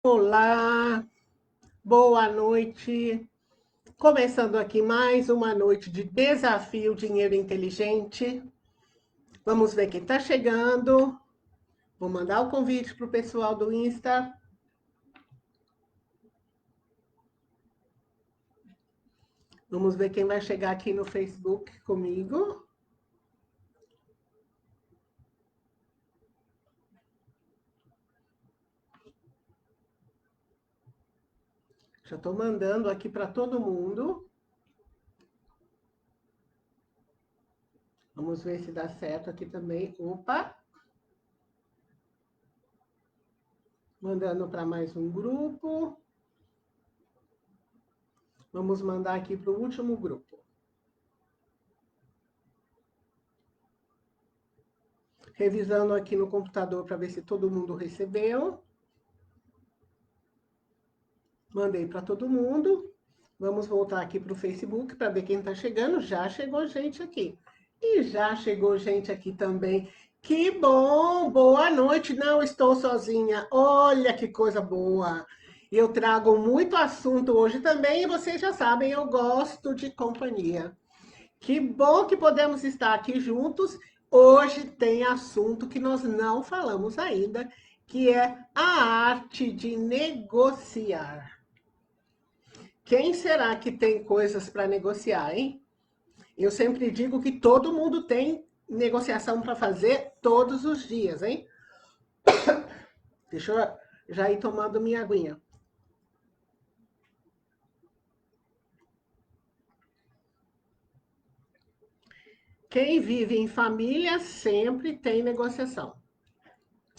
Olá, boa noite. Começando aqui mais uma noite de Desafio Dinheiro Inteligente. Vamos ver quem está chegando. Vou mandar o convite para o pessoal do Insta. Vamos ver quem vai chegar aqui no Facebook comigo. Já estou mandando aqui para todo mundo. Vamos ver se dá certo aqui também. Opa! Mandando para mais um grupo. Vamos mandar aqui para o último grupo. Revisando aqui no computador para ver se todo mundo recebeu. Mandei para todo mundo. Vamos voltar aqui para o Facebook para ver quem está chegando. Já chegou gente aqui. E já chegou gente aqui também. Que bom! Boa noite. Não estou sozinha. Olha que coisa boa. Eu trago muito assunto hoje também. E vocês já sabem, eu gosto de companhia. Que bom que podemos estar aqui juntos. Hoje tem assunto que nós não falamos ainda, que é a arte de negociar. Quem será que tem coisas para negociar, hein? Eu sempre digo que todo mundo tem negociação para fazer todos os dias, hein? Deixa eu já ir tomando minha aguinha. Quem vive em família sempre tem negociação.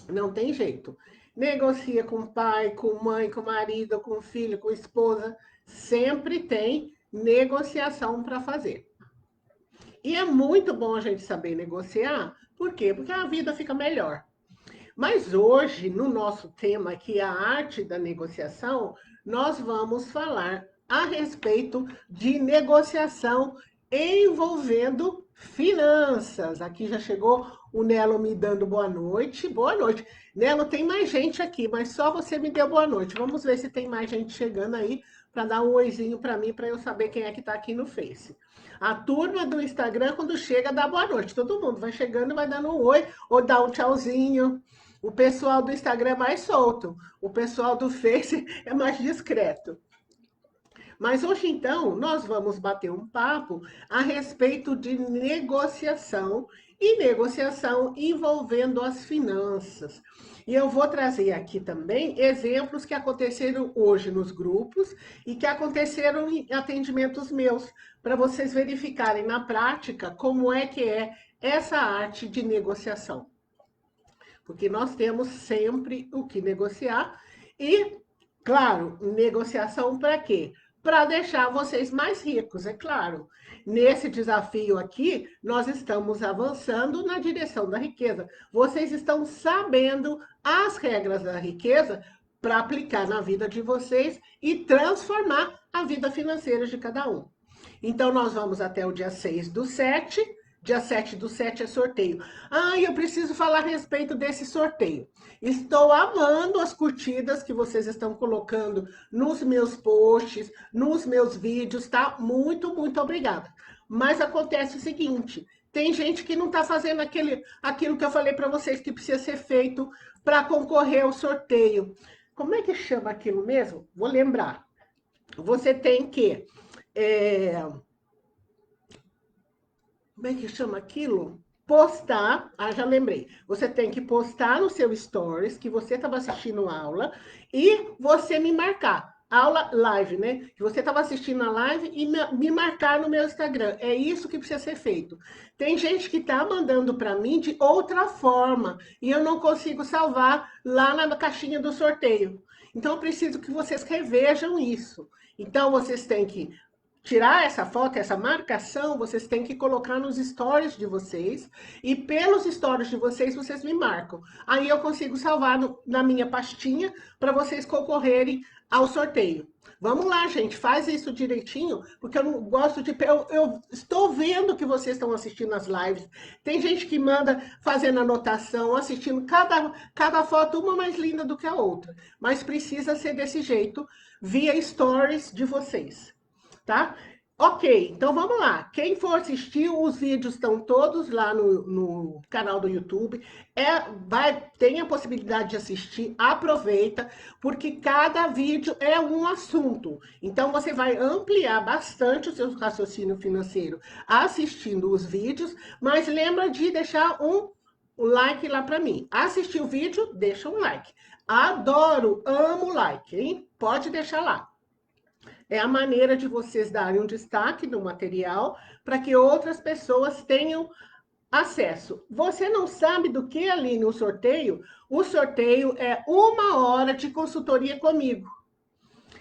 Não tem jeito. Negocia com pai, com mãe, com marido, com filho, com esposa. Sempre tem negociação para fazer. E é muito bom a gente saber negociar. Por quê? Porque a vida fica melhor. Mas hoje, no nosso tema, que é a arte da negociação, nós vamos falar a respeito de negociação envolvendo finanças. Aqui já chegou o Nelo me dando boa noite. Boa noite. Nelo, tem mais gente aqui, mas só você me deu boa noite. Vamos ver se tem mais gente chegando aí para dar um oizinho para mim, para eu saber quem é que está aqui no Face. A turma do Instagram, quando chega, dá boa noite. Todo mundo vai chegando e vai dando um oi ou dá um tchauzinho. O pessoal do Instagram é mais solto, o pessoal do Face é mais discreto. Mas hoje, então, nós vamos bater um papo a respeito de negociação e negociação envolvendo as finanças. E eu vou trazer aqui também exemplos que aconteceram hoje nos grupos e que aconteceram em atendimentos meus, para vocês verificarem na prática como é que é essa arte de negociação. Porque nós temos sempre o que negociar e, claro, negociação para quê? Para deixar vocês mais ricos, é claro. Nesse desafio aqui, nós estamos avançando na direção da riqueza. Vocês estão sabendo as regras da riqueza para aplicar na vida de vocês e transformar a vida financeira de cada um. Então, nós vamos até o dia 6/7. Dia 7/7 é sorteio. Ah, eu preciso falar a respeito desse sorteio. Estou amando as curtidas que vocês estão colocando nos meus posts, nos meus vídeos, tá? Muito, muito obrigada. Mas acontece o seguinte, tem gente que não está fazendo aquilo que eu falei para vocês que precisa ser feito para concorrer ao sorteio. Como é que chama aquilo mesmo? Vou lembrar. Você tem que... como é que chama aquilo? Postar, já lembrei. Você tem que postar no seu stories que você estava assistindo a aula e você me marcar. Aula live, né? Que você estava assistindo a live e me marcar no meu Instagram. É isso que precisa ser feito. Tem gente que está mandando para mim de outra forma e eu não consigo salvar lá na caixinha do sorteio. Então, eu preciso que vocês revejam isso. Então, vocês têm que tirar essa foto, essa marcação, vocês têm que colocar nos stories de vocês. E pelos stories de vocês, vocês me marcam. Aí eu consigo salvar na minha pastinha para vocês concorrerem ao sorteio. Vamos lá, gente, faz isso direitinho, porque eu não gosto de... Eu estou vendo que vocês estão assistindo as lives. Tem gente que manda fazendo anotação, assistindo cada foto, uma mais linda do que a outra. Mas precisa ser desse jeito, via stories de vocês, tá? Ok, então vamos lá. Quem for assistir, os vídeos estão todos lá no canal do YouTube. Tem a possibilidade de assistir, aproveita, porque cada vídeo é um assunto. Então você vai ampliar bastante o seu raciocínio financeiro assistindo os vídeos, mas lembra de deixar um like lá para mim. Assistir o vídeo, deixa um like. Adoro, amo like, hein? Pode deixar lá. É a maneira de vocês darem um destaque no material para que outras pessoas tenham acesso. Você não sabe do que, Aline, o sorteio? O sorteio é 1 hora de consultoria comigo.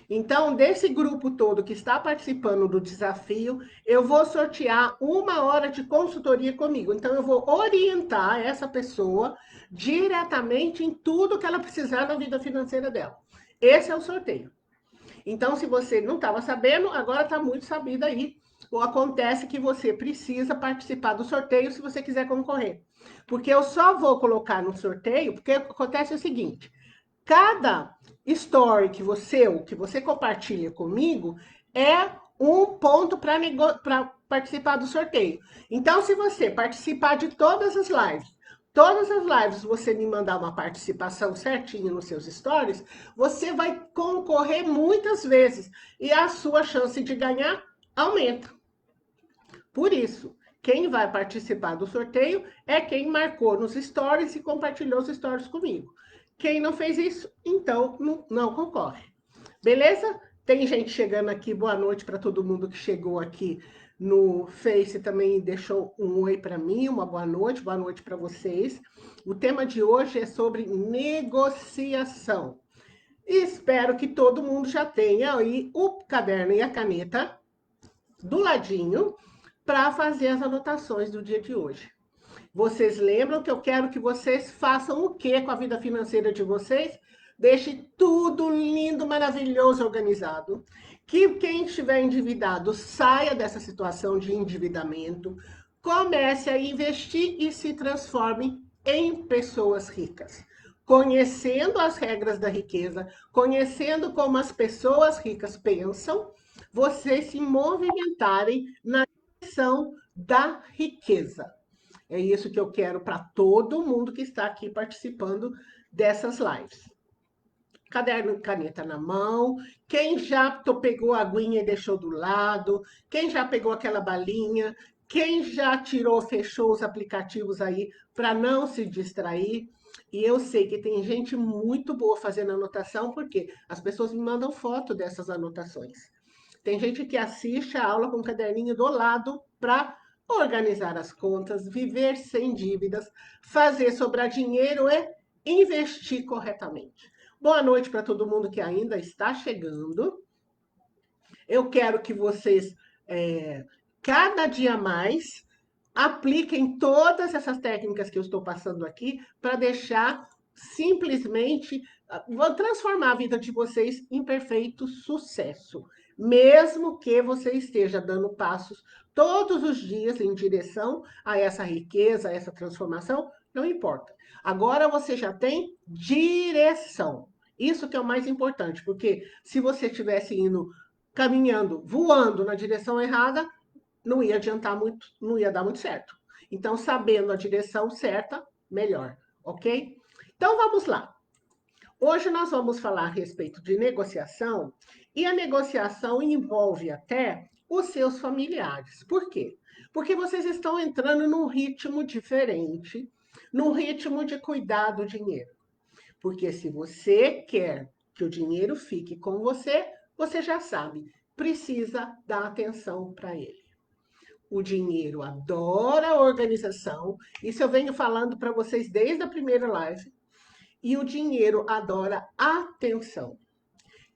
Então, desse grupo todo que está participando do desafio, eu vou sortear 1 hora de consultoria comigo. Então, eu vou orientar essa pessoa diretamente em tudo que ela precisar na vida financeira dela. Esse é o sorteio. Então, se você não estava sabendo, agora está muito sabido aí. Ou acontece que você precisa participar do sorteio se você quiser concorrer. Porque eu só vou colocar no sorteio, porque acontece o seguinte, cada story que você compartilha comigo é um ponto para participar do sorteio. Então, se você participar de todas as lives você me mandar uma participação certinha nos seus stories, você vai concorrer muitas vezes e a sua chance de ganhar aumenta. Por isso, quem vai participar do sorteio é quem marcou nos stories e compartilhou os stories comigo. Quem não fez isso, então não concorre. Beleza? Tem gente chegando aqui, boa noite para todo mundo que chegou aqui no Face também deixou um oi para mim, uma boa noite para vocês. O tema de hoje é sobre negociação. E espero que todo mundo já tenha aí o caderno e a caneta do ladinho para fazer as anotações do dia de hoje. Vocês lembram que eu quero que vocês façam o quê com a vida financeira de vocês? Deixe tudo lindo, maravilhoso, organizado. Que quem estiver endividado saia dessa situação de endividamento, comece a investir e se transforme em pessoas ricas. Conhecendo as regras da riqueza, conhecendo como as pessoas ricas pensam, vocês se movimentarem na direção da riqueza. É isso que eu quero para todo mundo que está aqui participando dessas lives. Caderno e caneta na mão. Quem já pegou a aguinha e deixou do lado. Quem já pegou aquela balinha. Quem já tirou, fechou os aplicativos aí para não se distrair. E eu sei que tem gente muito boa fazendo anotação, porque as pessoas me mandam foto dessas anotações. Tem gente que assiste a aula com o caderninho do lado para organizar as contas, viver sem dívidas, fazer sobrar dinheiro e investir corretamente. Boa noite para todo mundo que ainda está chegando. Eu quero que vocês, cada dia mais, apliquem todas essas técnicas que eu estou passando aqui para deixar simplesmente, vou transformar a vida de vocês em perfeito sucesso. Mesmo que você esteja dando passos todos os dias em direção a essa riqueza, a essa transformação, não importa. Agora você já tem direção. Isso que é o mais importante, porque se você estivesse indo, caminhando, voando na direção errada, não ia adiantar muito, não ia dar muito certo. Então, sabendo a direção certa, melhor, ok? Então, vamos lá. Hoje nós vamos falar a respeito de negociação, e a negociação envolve até os seus familiares. Por quê? Porque vocês estão entrando num ritmo diferente, num ritmo de cuidar do dinheiro. Porque se você quer que o dinheiro fique com você, você já sabe, precisa dar atenção para ele. O dinheiro adora a organização, isso eu venho falando para vocês desde a primeira live, e o dinheiro adora atenção.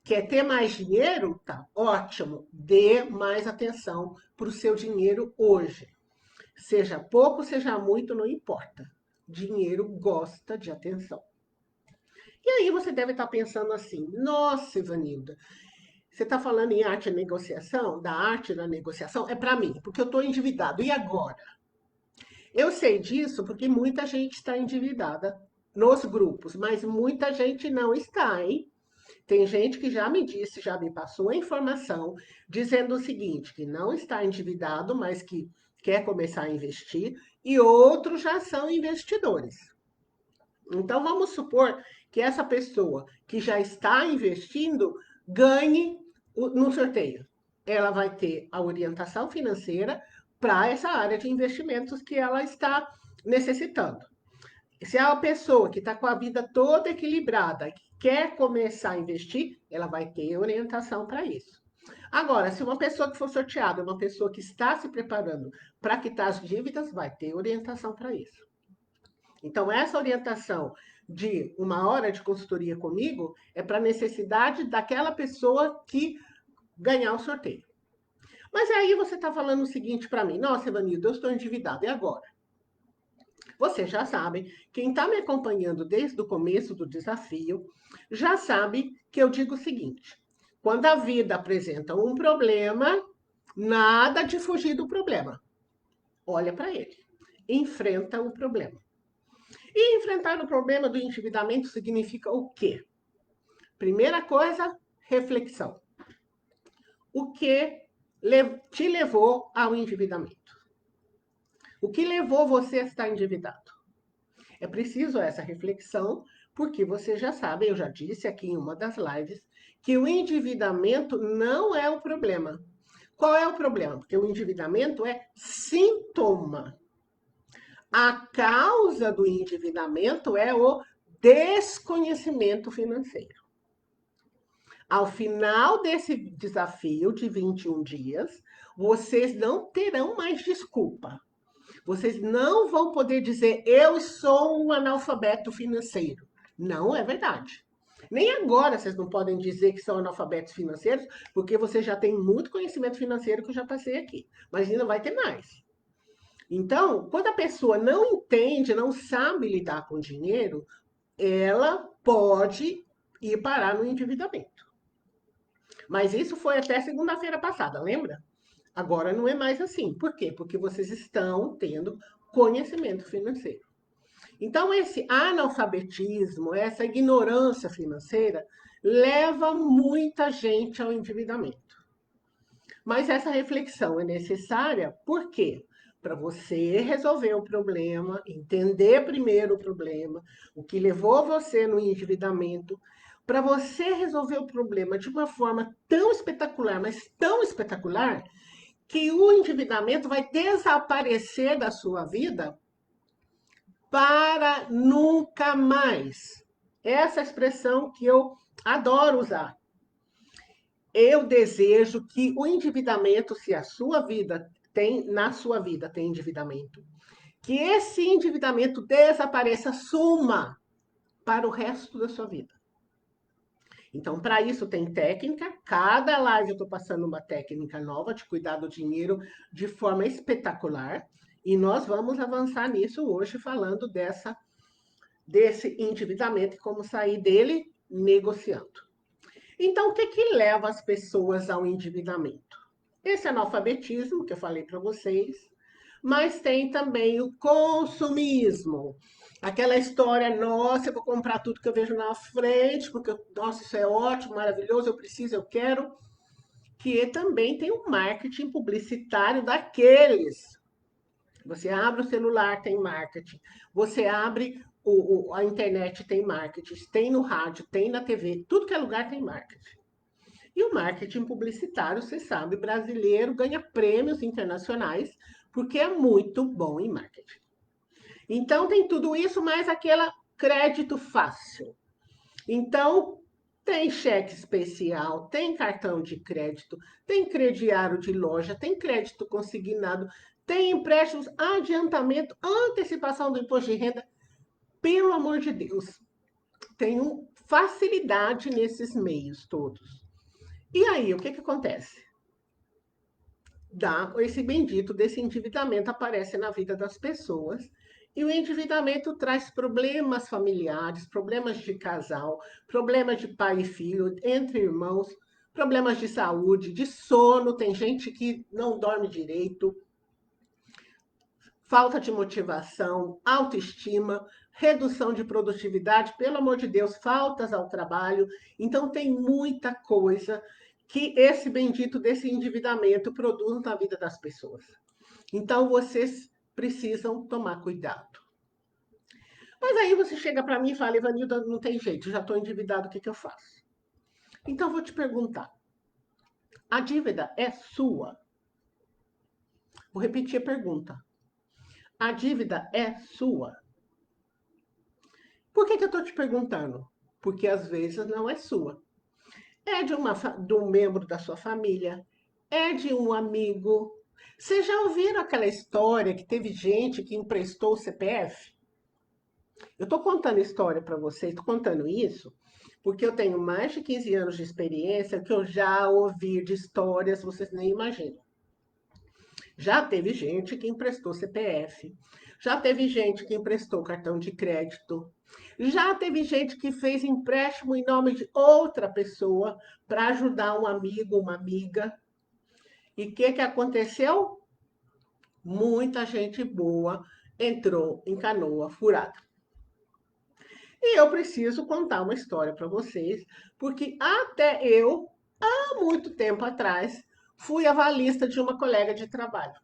Quer ter mais dinheiro? Tá, ótimo. Dê mais atenção para o seu dinheiro hoje. Seja pouco, seja muito, não importa. Dinheiro gosta de atenção. E aí você deve estar pensando assim: nossa, Ivanilda, você está falando em arte e negociação? Da arte da negociação? É para mim, porque eu estou endividado. E agora? Eu sei disso porque muita gente está endividada nos grupos, mas muita gente não está, hein? Tem gente que já me disse, já me passou a informação, dizendo o seguinte, que não está endividado, mas que quer começar a investir, e outros já são investidores. Então, vamos supor que essa pessoa que já está investindo ganhe no sorteio. Ela vai ter a orientação financeira para essa área de investimentos que ela está necessitando. Se é uma pessoa que está com a vida toda equilibrada, que quer começar a investir, ela vai ter orientação para isso. Agora, se uma pessoa que for sorteada, uma pessoa que está se preparando para quitar as dívidas, vai ter orientação para isso. Então, essa orientação de 1 hora de consultoria comigo é para a necessidade daquela pessoa que ganhar o sorteio. Mas aí você está falando o seguinte para mim: nossa, Evanildo, eu estou endividado, e agora? Você já sabe, quem está me acompanhando desde o começo do desafio, já sabe que eu digo o seguinte: quando a vida apresenta um problema, nada de fugir do problema. Olha para ele, enfrenta o problema. E enfrentar o problema do endividamento significa o quê? Primeira coisa, reflexão. O que te levou ao endividamento? O que levou você a estar endividado? É preciso essa reflexão, porque você já sabe, eu já disse aqui em uma das lives, que o endividamento não é o problema. Qual é o problema? Porque o endividamento é sintoma. A causa do endividamento é o desconhecimento financeiro. Ao final desse desafio de 21 dias, vocês não terão mais desculpa. Vocês não vão poder dizer, eu sou um analfabeto financeiro. Não é verdade. Nem agora vocês não podem dizer que são analfabetos financeiros, porque você já tem muito conhecimento financeiro que eu já passei aqui. Mas ainda vai ter mais. Então, quando a pessoa não entende, não sabe lidar com dinheiro, ela pode ir parar no endividamento. Mas isso foi até segunda-feira passada, lembra? Agora não é mais assim. Por quê? Porque vocês estão tendo conhecimento financeiro. Então, esse analfabetismo, essa ignorância financeira, leva muita gente ao endividamento. Mas essa reflexão é necessária, por quê? Para você resolver o problema, entender primeiro o problema, o que levou você no endividamento, para você resolver o problema de uma forma tão espetacular, mas tão espetacular, que o endividamento vai desaparecer da sua vida para nunca mais. Essa expressão que eu adoro usar. Eu desejo que o endividamento, se a sua vida tem, na sua vida tem endividamento, que esse endividamento desapareça, suma para o resto da sua vida. Então, para isso tem técnica. Cada live eu estou passando uma técnica nova de cuidar do dinheiro de forma espetacular. E nós vamos avançar nisso hoje, falando desse endividamento e como sair dele negociando. Então, o que leva as pessoas ao endividamento? Esse analfabetismo que eu falei para vocês, mas tem também o consumismo. Aquela história, nossa, eu vou comprar tudo que eu vejo na frente, porque, nossa, isso é ótimo, maravilhoso, eu preciso, eu quero. Que também tem um marketing publicitário daqueles. Você abre o celular, tem marketing. Você abre a internet, tem marketing. Tem no rádio, tem na TV. Tudo que é lugar tem marketing. E o marketing publicitário, você sabe, brasileiro ganha prêmios internacionais porque é muito bom em marketing. Então, tem tudo isso, mais aquele crédito fácil. Então, tem cheque especial, tem cartão de crédito, tem crediário de loja, tem crédito consignado, tem empréstimos, adiantamento, antecipação do imposto de renda. Pelo amor de Deus, tem um facilidade nesses meios todos. E aí, o que acontece? Esse bendito desse endividamento aparece na vida das pessoas. E o endividamento traz problemas familiares, problemas de casal, problemas de pai e filho, entre irmãos, problemas de saúde, de sono. Tem gente que não dorme direito, falta de motivação, autoestima, redução de produtividade, pelo amor de Deus, faltas ao trabalho. Então, tem muita coisa que esse bendito desse endividamento produz na vida das pessoas. Então, vocês precisam tomar cuidado. Mas aí você chega para mim e fala, Ivanilda, não tem jeito, já estou endividado, o que eu faço? Então, vou te perguntar, a dívida é sua? Vou repetir a pergunta. A dívida é sua? Por que eu estou te perguntando? Porque às vezes não é sua. É de um membro da sua família, é de um amigo. Vocês já ouviram aquela história que teve gente que emprestou o CPF? Eu estou contando história para vocês, estou contando isso, porque eu tenho mais de 15 anos de experiência que eu já ouvi de histórias, vocês nem imaginam. Já teve gente que emprestou CPF, já teve gente que emprestou cartão de crédito, já teve gente que fez empréstimo em nome de outra pessoa para ajudar um amigo, uma amiga. E o que aconteceu? Muita gente boa entrou em canoa furada. E eu preciso contar uma história para vocês, porque até eu, há muito tempo atrás, fui avalista de uma colega de trabalho.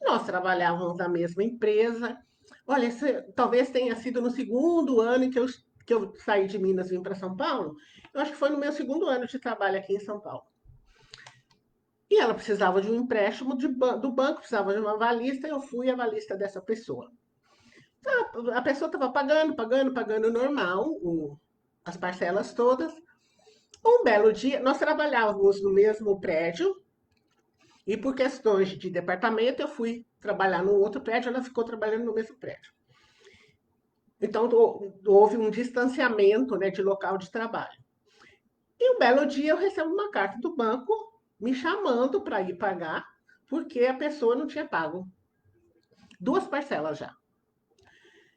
Nós trabalhávamos na mesma empresa. Olha, talvez tenha sido no segundo ano que eu saí de Minas e vim para São Paulo. Eu acho que foi no meu segundo ano de trabalho aqui em São Paulo. E ela precisava de um empréstimo do banco, precisava de uma avalista, e eu fui avalista dessa pessoa. A pessoa estava pagando normal, as parcelas todas. Um belo dia, nós trabalhávamos no mesmo prédio, e por questões de departamento, eu fui trabalhar no outro prédio, ela ficou trabalhando no mesmo prédio. Então, houve um distanciamento, né, de local de trabalho. E um belo dia eu recebo uma carta do banco me chamando para ir pagar, porque a pessoa não tinha pago 2 parcelas já.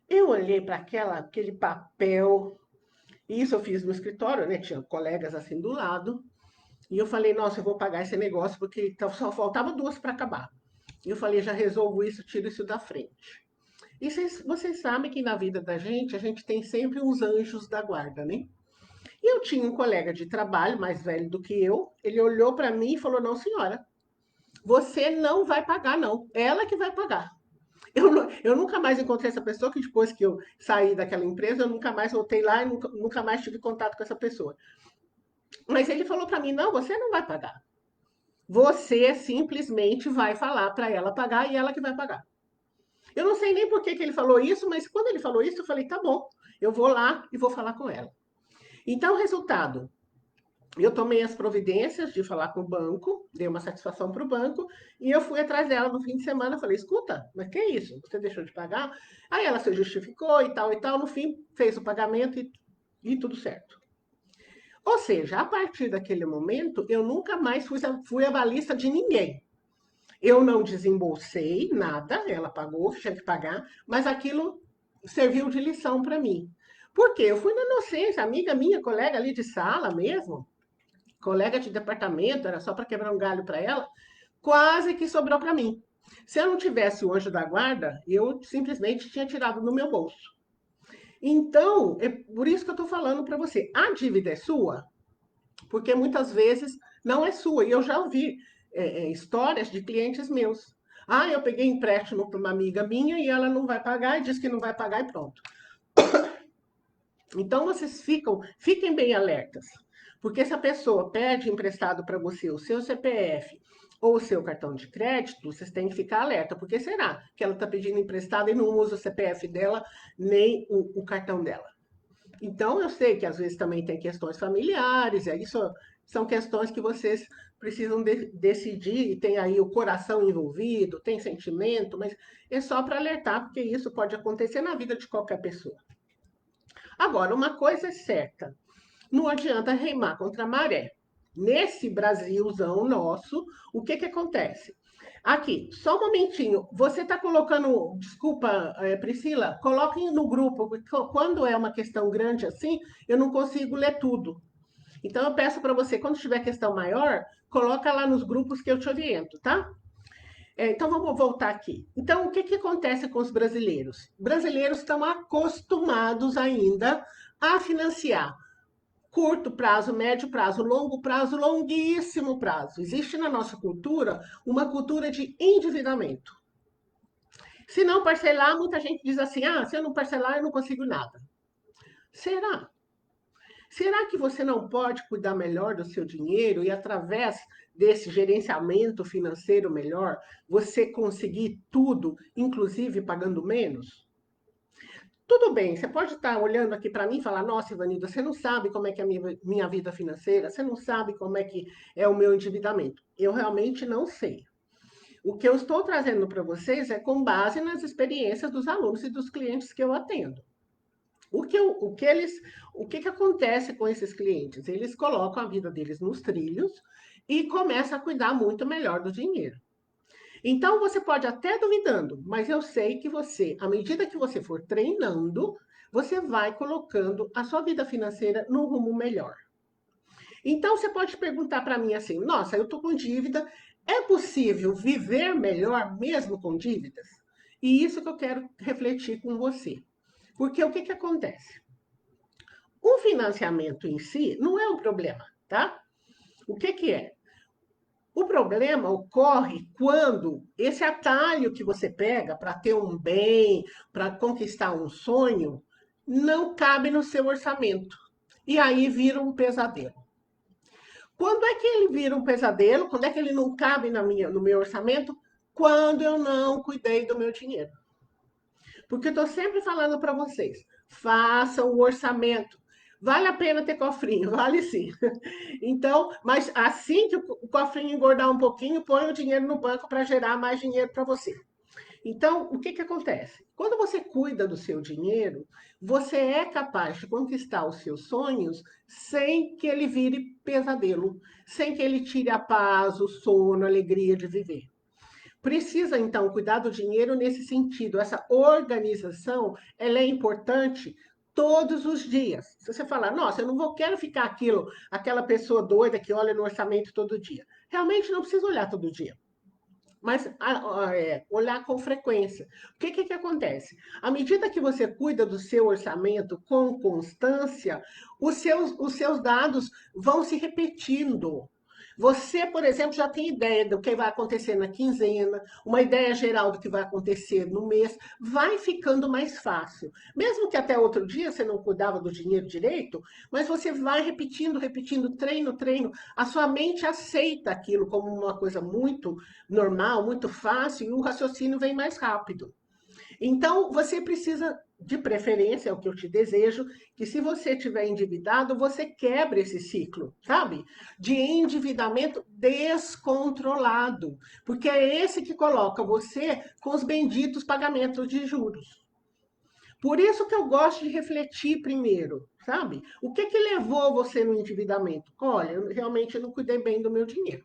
Eu olhei para aquele papel, e isso eu fiz no escritório, né? Tinha colegas assim do lado. E eu falei, nossa, eu vou pagar esse negócio, porque só faltava 2 para acabar. E eu falei, já resolvo isso, tiro isso da frente. E vocês sabem que na vida da gente, a gente tem sempre uns anjos da guarda, né? E eu tinha um colega de trabalho, mais velho do que eu, ele olhou para mim e falou, não, senhora, você não vai pagar, não. Ela que vai pagar. Eu nunca mais encontrei essa pessoa, que depois que eu saí daquela empresa, eu nunca mais voltei lá e nunca mais tive contato com essa pessoa. Mas ele falou para mim, não, você não vai pagar. Você simplesmente vai falar para ela pagar e ela que vai pagar. Eu não sei nem por que ele falou isso, mas quando ele falou isso, eu falei, tá bom, eu vou lá e vou falar com ela. Então, resultado, eu tomei as providências de falar com o banco, dei uma satisfação para o banco, e eu fui atrás dela no fim de semana, falei, escuta, mas que isso? Você deixou de pagar? Aí ela se justificou e tal, no fim fez o pagamento e tudo certo. Ou seja, a partir daquele momento, eu nunca mais fui avalista de ninguém. Eu não desembolsei nada, ela pagou, tinha que pagar, mas aquilo serviu de lição para mim. Por quê? Eu fui na inocência, amiga minha, colega ali de sala mesmo, colega de departamento, era só para quebrar um galho para ela, quase que sobrou para mim. Se eu não tivesse o anjo da guarda, eu simplesmente tinha tirado do meu bolso. Então, é por isso que eu estou falando para você, a dívida é sua? Porque muitas vezes não é sua. E eu já ouvi histórias de clientes meus. Ah, eu peguei empréstimo para uma amiga minha e ela não vai pagar e diz que não vai pagar e pronto. Então vocês fiquem bem alertas. Porque se a pessoa pede emprestado para você o seu CPF ou o seu cartão de crédito, vocês têm que ficar alerta. Porque será que ela está pedindo emprestado e não usa o CPF dela nem o cartão dela? Então, eu sei que às vezes também tem questões familiares, e isso são questões que vocês precisam decidir, e tem aí o coração envolvido, tem sentimento, mas é só para alertar, porque isso pode acontecer na vida de qualquer pessoa. Agora, uma coisa é certa, não adianta remar contra a maré. Nesse Brasilzão nosso, o que que acontece? Aqui, só um momentinho. Você está colocando, desculpa, Priscila, coloquem no grupo, porque quando é uma questão grande assim, eu não consigo ler tudo. Então eu peço para você, quando tiver questão maior, coloca lá nos grupos que eu te oriento, tá? Então vamos voltar aqui. Então, o que que acontece com os brasileiros? Brasileiros estão acostumados ainda a financiar curto prazo, médio prazo, longo prazo, longuíssimo prazo. Existe na nossa cultura uma cultura de endividamento. Se não parcelar, muita gente diz assim: ah, se eu não parcelar, eu não consigo nada. Será? Será que você não pode cuidar melhor do seu dinheiro e, através desse gerenciamento financeiro melhor, você conseguir tudo, inclusive pagando menos? Tudo bem, você pode estar olhando aqui para mim e falar: nossa, Ivanilda, você não sabe como é que é a minha vida financeira, você não sabe como é que é o meu endividamento. Eu realmente não sei. O que eu estou trazendo para vocês é com base nas experiências dos alunos e dos clientes que eu atendo. O que acontece com esses clientes? Eles colocam a vida deles nos trilhos e começam a cuidar muito melhor do dinheiro. Então, você pode até duvidando, mas eu sei que você, à medida que você for treinando, você vai colocando a sua vida financeira num rumo melhor. Então, você pode perguntar para mim assim: nossa, eu estou com dívida, é possível viver melhor mesmo com dívidas? E isso que eu quero refletir com você. Porque o que que acontece? O financiamento em si não é um problema, tá? O que que é? O problema ocorre quando esse atalho que você pega para ter um bem, para conquistar um sonho, não cabe no seu orçamento. E aí vira um pesadelo. Quando é que ele vira um pesadelo? Quando é que ele não cabe no meu orçamento? Quando eu não cuidei do meu dinheiro. Porque eu estou sempre falando para vocês, façam o orçamento. Vale a pena ter cofrinho, vale sim. Então, mas assim que o cofrinho engordar um pouquinho, põe o dinheiro no banco para gerar mais dinheiro para você. Então, o que que acontece? Quando você cuida do seu dinheiro, você é capaz de conquistar os seus sonhos sem que ele vire pesadelo, sem que ele tire a paz, o sono, a alegria de viver. Precisa, então, cuidar do dinheiro nesse sentido. Essa organização, ela é importante todos os dias. Se você falar, nossa, eu não vou, quero ficar aquela pessoa doida que olha no orçamento todo dia. Realmente não precisa olhar todo dia. Mas olhar com frequência. O que, que acontece? À medida que você cuida do seu orçamento com constância, os seus dados vão se repetindo. Você, por exemplo, já tem ideia do que vai acontecer na quinzena, uma ideia geral do que vai acontecer no mês, vai ficando mais fácil. Mesmo que até outro dia você não cuidava do dinheiro direito, mas você vai repetindo, repetindo, treino, treino, a sua mente aceita aquilo como uma coisa muito normal, muito fácil, e o raciocínio vem mais rápido. Então, você precisa, de preferência, é o que eu te desejo, que se você estiver endividado, você quebre esse ciclo, sabe? De endividamento descontrolado. Porque é esse que coloca você com os benditos pagamentos de juros. Por isso que eu gosto de refletir primeiro, sabe? O que que levou você no endividamento? Olha, eu realmente não cuidei bem do meu dinheiro.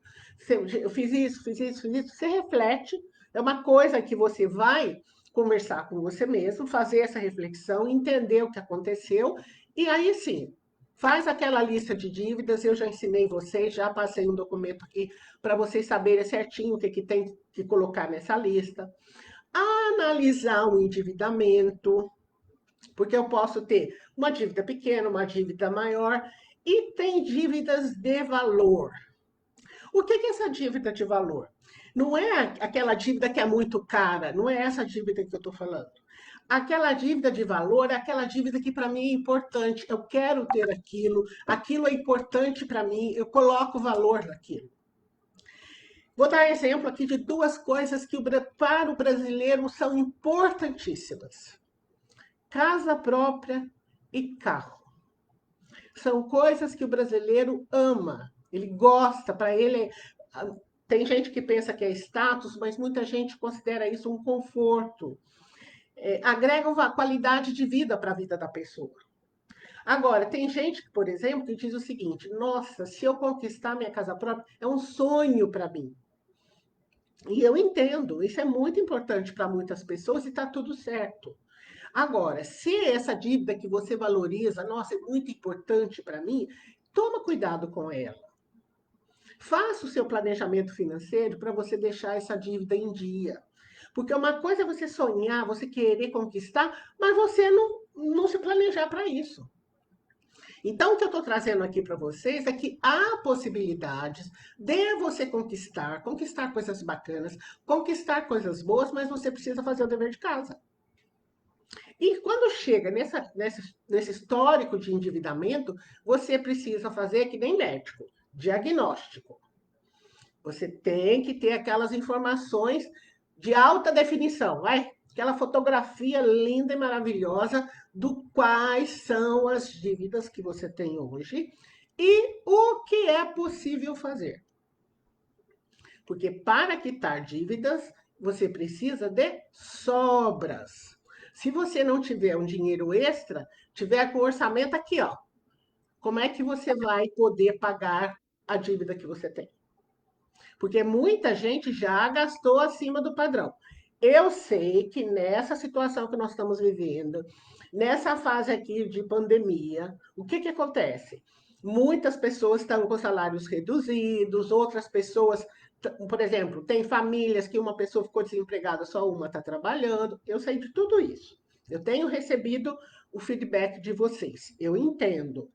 Eu fiz isso, fiz isso, fiz isso. Você reflete, é uma coisa que você vai conversar com você mesmo, fazer essa reflexão, entender o que aconteceu, e aí sim, faz aquela lista de dívidas. Eu já ensinei vocês, já passei um documento aqui para vocês saberem certinho o que, que tem que colocar nessa lista. Analisar o endividamento, porque eu posso ter uma dívida pequena, uma dívida maior, e tem dívidas de valor. O que é essa dívida de valor? Não é aquela dívida que é muito cara, não é essa dívida que eu estou falando. Aquela dívida de valor é aquela dívida que para mim é importante. Eu quero ter aquilo, aquilo é importante para mim, eu coloco valor naquilo. Vou dar exemplo aqui de duas coisas que para o brasileiro são importantíssimas: casa própria e carro. São coisas que o brasileiro ama, ele gosta, para ele. Tem gente que pensa que é status, mas muita gente considera isso um conforto. Agrega uma qualidade de vida para a vida da pessoa. Agora, tem gente, por exemplo, que diz o seguinte: nossa, se eu conquistar minha casa própria, é um sonho para mim. E eu entendo, isso é muito importante para muitas pessoas e está tudo certo. Agora, se essa dívida que você valoriza, nossa, é muito importante para mim, toma cuidado com ela. Faça o seu planejamento financeiro para você deixar essa dívida em dia. Porque uma coisa é você sonhar, você querer conquistar, mas você não se planejar para isso. Então, o que eu estou trazendo aqui para vocês é que há possibilidades de você conquistar coisas bacanas, conquistar coisas boas, mas você precisa fazer o dever de casa. E quando chega nesse histórico de endividamento, você precisa fazer que nem médico, diagnóstico. Você tem que ter aquelas informações de alta definição, vai? Aquela fotografia linda e maravilhosa do quais são as dívidas que você tem hoje e o que é possível fazer. Porque para quitar dívidas, você precisa de sobras. Se você não tiver um dinheiro extra, tiver com o orçamento aqui, ó, como é que você vai poder pagar a dívida que você tem? Porque muita gente já gastou acima do padrão. Eu sei que nessa situação que nós estamos vivendo, nessa fase aqui de pandemia, o que acontece? Muitas pessoas estão com salários reduzidos, outras pessoas, por exemplo, tem famílias que uma pessoa ficou desempregada, só uma está trabalhando. Eu sei de tudo isso. Eu tenho recebido o feedback de vocês. Eu entendo.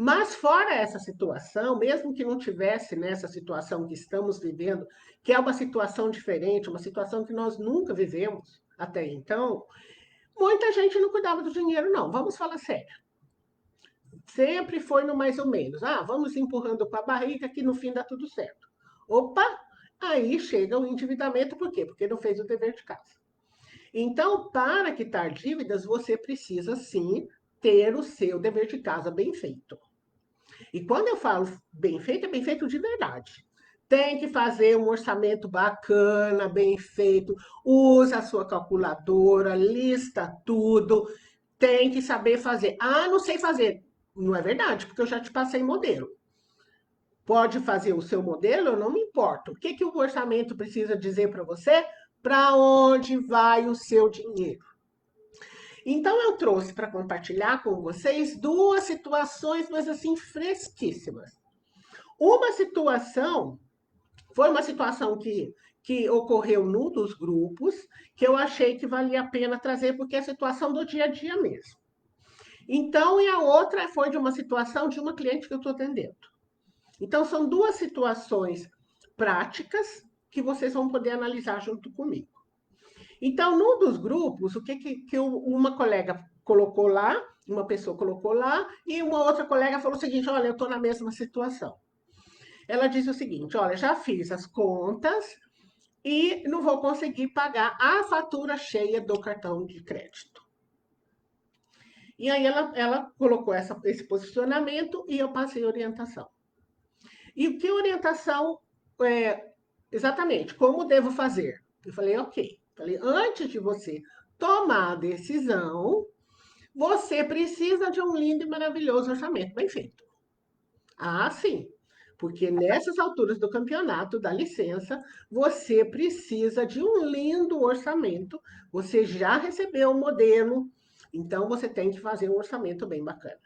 Mas fora essa situação, mesmo que não tivesse nessa situação que estamos vivendo, que é uma situação diferente, uma situação que nós nunca vivemos até então, muita gente não cuidava do dinheiro, não. Vamos falar sério. Sempre foi no mais ou menos. Ah, vamos empurrando com a barriga que no fim dá tudo certo. Opa, aí chega o endividamento, por quê? Porque não fez o dever de casa. Então, para quitar dívidas, você precisa sim ter o seu dever de casa bem feito. E quando eu falo bem feito, é bem feito de verdade. Tem que fazer um orçamento bacana, bem feito, usa a sua calculadora, lista tudo, tem que saber fazer. Ah, não sei fazer. Não é verdade, porque eu já te passei modelo. Pode fazer o seu modelo, eu não me importo. O que o orçamento precisa dizer para você? Para onde vai o seu dinheiro? Então, eu trouxe para compartilhar com vocês duas situações, mas assim, fresquíssimas. Uma situação, foi uma situação que ocorreu num dos grupos, que eu achei que valia a pena trazer, porque é a situação do dia a dia mesmo. Então, e a outra foi de uma situação de uma cliente que eu estou atendendo. Então, são duas situações práticas que vocês vão poder analisar junto comigo. Então, num dos grupos, o que uma colega colocou lá, uma pessoa colocou lá, e uma outra colega falou o seguinte: olha, eu estou na mesma situação. Ela diz o seguinte: olha, já fiz as contas e não vou conseguir pagar a fatura cheia do cartão de crédito. E aí ela colocou esse posicionamento e eu passei orientação. E que orientação exatamente? Como devo fazer? Eu falei, ok. Falei, antes de você tomar a decisão, você precisa de um lindo e maravilhoso orçamento bem feito. Ah, sim. Porque nessas alturas do campeonato, dá licença, você precisa de um lindo orçamento. Você já recebeu o modelo, então você tem que fazer um orçamento bem bacana.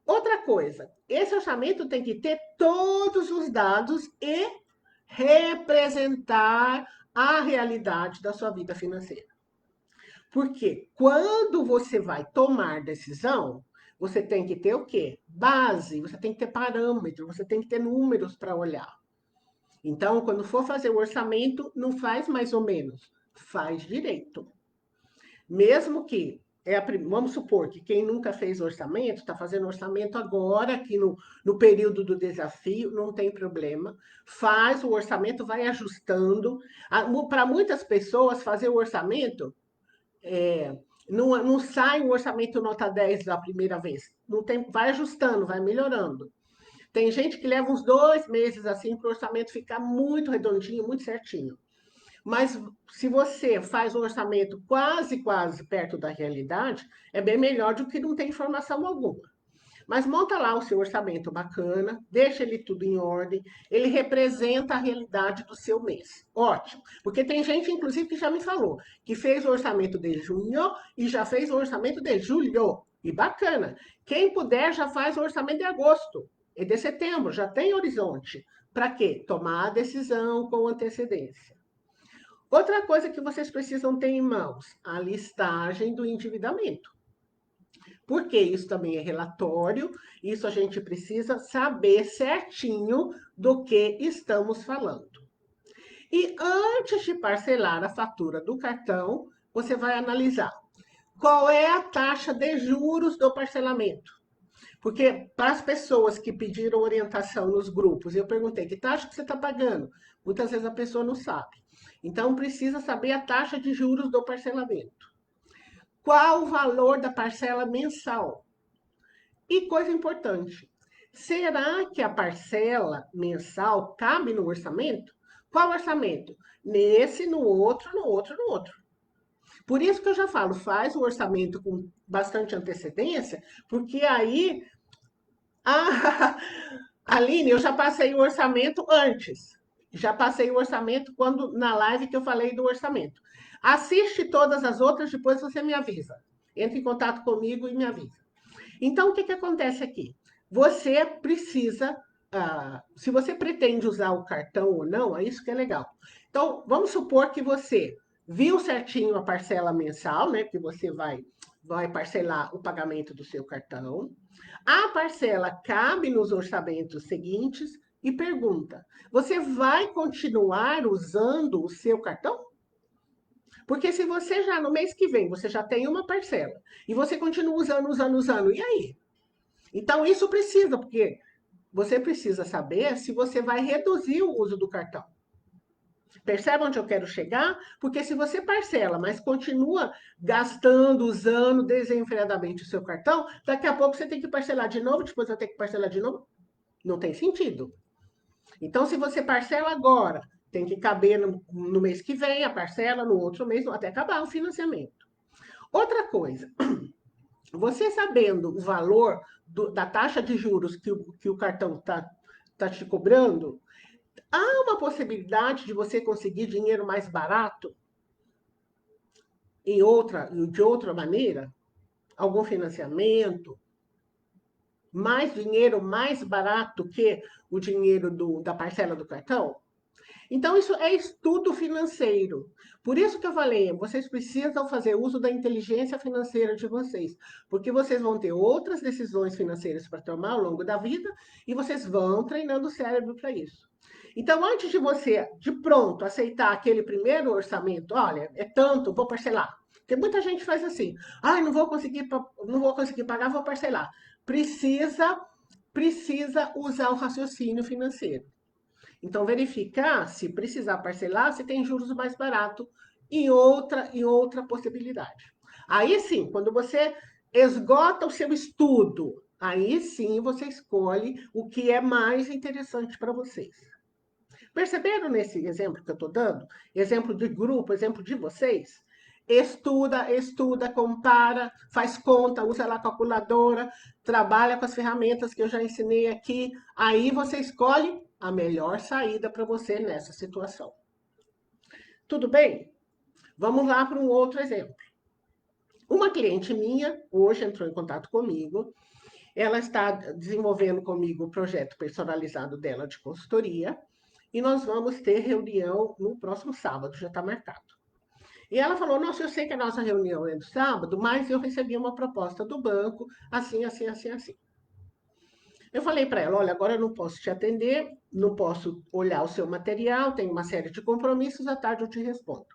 Outra coisa, esse orçamento tem que ter todos os dados e representar a realidade da sua vida financeira. Porque quando você vai tomar decisão, você tem que ter o quê? Base, você tem que ter parâmetro, você tem que ter números para olhar. Então, quando for fazer o orçamento, não faz mais ou menos, faz direito. Mesmo que, vamos supor que quem nunca fez orçamento, está fazendo orçamento agora, aqui no período do desafio, não tem problema. Faz o orçamento, vai ajustando. Para muitas pessoas, fazer o orçamento não sai um orçamento nota 10 da primeira vez. Não tem, vai ajustando, vai melhorando. Tem gente que leva uns 2 meses assim para o orçamento ficar muito redondinho, muito certinho. Mas se você faz um orçamento quase perto da realidade, é bem melhor do que não ter informação alguma. Mas monta lá o seu orçamento bacana, deixa ele tudo em ordem, ele representa a realidade do seu mês. Ótimo. Porque tem gente, inclusive, que já me falou que fez o orçamento de junho e já fez o orçamento de julho. E bacana. Quem puder já faz o orçamento de agosto e de setembro, já tem horizonte. Para quê? Tomar a decisão com antecedência. Outra coisa que vocês precisam ter em mãos, a listagem do endividamento. Porque isso também é relatório, isso a gente precisa saber certinho do que estamos falando. E antes de parcelar a fatura do cartão, você vai analisar qual é a taxa de juros do parcelamento. Porque para as pessoas que pediram orientação nos grupos, eu perguntei que taxa que você está pagando. Muitas vezes a pessoa não sabe. Então precisa saber a taxa de juros do parcelamento. Qual o valor da parcela mensal? E coisa importante, será que a parcela mensal cabe no orçamento? Qual orçamento? Nesse, no outro, no outro, no outro. Por isso que eu já falo, faz o orçamento com bastante antecedência, porque aí. Ah, Aline, eu já passei o orçamento antes. Já passei o orçamento quando na live que eu falei do orçamento. Assiste todas as outras, depois você me avisa. Entre em contato comigo e me avisa. Então, o que acontece aqui? Você precisa, se você pretende usar o cartão ou não, é isso que é legal. Então, vamos supor que você viu certinho a parcela mensal, né? Que você vai parcelar o pagamento do seu cartão. A parcela cabe nos orçamentos seguintes e pergunta: você vai continuar usando o seu cartão? Porque se você já no mês que vem você já tem uma parcela e você continua usando, e aí? Então, isso precisa, porque você precisa saber se você vai reduzir o uso do cartão. Percebe onde eu quero chegar? Porque se você parcela, mas continua gastando, usando desenfreadamente o seu cartão, daqui a pouco você tem que parcelar de novo, depois vai ter que parcelar de novo. Não tem sentido. Então, se você parcela agora, tem que caber no mês que vem, a parcela no outro mês, até acabar o financiamento. Outra coisa, você sabendo o valor da taxa de juros que o cartão tá te cobrando, há uma possibilidade de você conseguir dinheiro mais barato de outra maneira? Algum financiamento? Mais dinheiro mais barato que o dinheiro da parcela do cartão? Então, isso é estudo financeiro. Por isso que eu falei, vocês precisam fazer uso da inteligência financeira de vocês, porque vocês vão ter outras decisões financeiras para tomar ao longo da vida e vocês vão treinando o cérebro para isso. Então, antes de você, de pronto, aceitar aquele primeiro orçamento, olha, é tanto, vou parcelar. Porque muita gente faz assim, não vou conseguir pagar, vou parcelar. Precisa usar o raciocínio financeiro. Então, verificar se precisar parcelar, se tem juros mais barato em outra possibilidade. Aí sim, quando você esgota o seu estudo, aí sim você escolhe o que é mais interessante para vocês. Perceberam nesse exemplo que eu estou dando? Exemplo de grupo, exemplo de vocês? Estuda, compara, faz conta, usa lá a calculadora, trabalha com as ferramentas que eu já ensinei aqui. Aí você escolhe a melhor saída para você nessa situação. Tudo bem? Vamos lá para um outro exemplo. Uma cliente minha hoje entrou em contato comigo. Ela está desenvolvendo comigo o projeto personalizado dela de consultoria. E nós vamos ter reunião no próximo sábado, já está marcado. E ela falou: Nossa, eu sei que a nossa reunião é no sábado, mas eu recebi uma proposta do banco, assim, assim, assim, assim. Eu falei para ela: Olha, agora eu não posso te atender, não posso olhar o seu material, tenho uma série de compromissos, à tarde eu te respondo.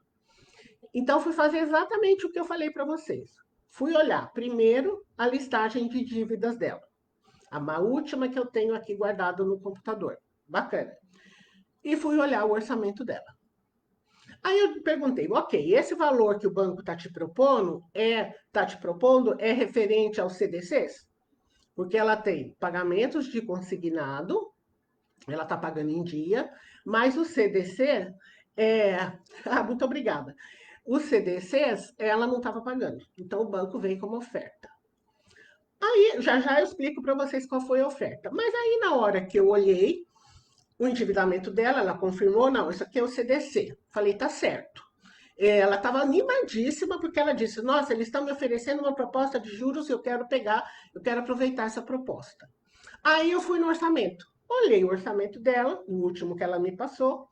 Então, fui fazer exatamente o que eu falei para vocês. Fui olhar primeiro a listagem de dívidas dela, a última que eu tenho aqui guardado no computador. Bacana. E fui olhar o orçamento dela. Aí eu perguntei, ok, esse valor que o banco está te propondo é referente aos CDCs? Porque ela tem pagamentos de consignado, ela está pagando em dia, mas o CDC É, muito obrigada. Os CDCs, ela não estava pagando. Então, o banco veio como oferta. Aí, já já eu explico para vocês qual foi a oferta. Mas aí, na hora que eu olhei o endividamento dela, ela confirmou, não, isso aqui é o CDC. Falei, tá certo. Ela estava animadíssima porque ela disse, nossa, eles estão me oferecendo uma proposta de juros e eu quero pegar, eu quero aproveitar essa proposta. Aí eu fui no orçamento. Olhei o orçamento dela, o último que ela me passou.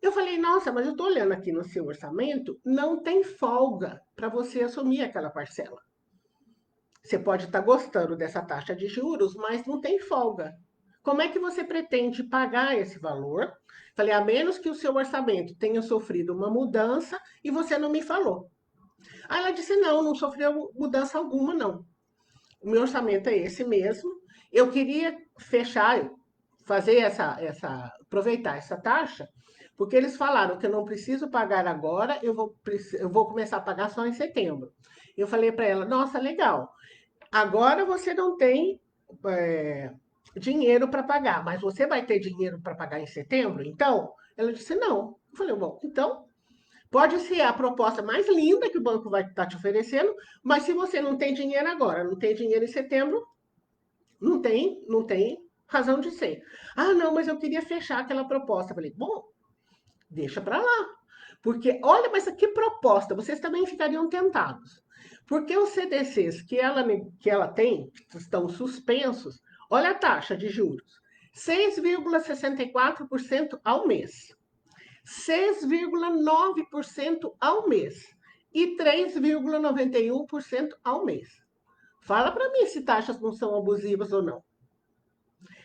Eu falei, nossa, mas eu estou olhando aqui no seu orçamento, não tem folga para você assumir aquela parcela. Você pode estar gostando dessa taxa de juros, mas não tem folga. Como é que você pretende pagar esse valor? Falei, a menos que o seu orçamento tenha sofrido uma mudança e você não me falou. Aí ela disse, não, não sofreu mudança alguma, não. O meu orçamento é esse mesmo. Eu queria fechar, fazer aproveitar essa taxa, porque eles falaram que eu não preciso pagar agora, eu vou começar a pagar só em setembro. Eu falei para ela, nossa, legal. Agora você não tem é, dinheiro para pagar, mas você vai ter dinheiro para pagar em setembro? Então, ela disse não. Eu falei, bom, então pode ser a proposta mais linda que o banco vai estar te oferecendo, mas se você não tem dinheiro agora, não tem dinheiro em setembro, não tem razão de ser. Ah, não, mas eu queria fechar aquela proposta. Eu falei, bom, deixa para lá. Porque, olha, mas que proposta, vocês também ficariam tentados. Porque os CDCs que ela tem, que estão suspensos, olha a taxa de juros, 6,64% ao mês, 6,9% ao mês e 3,91% ao mês. Fala para mim se taxas não são abusivas ou não.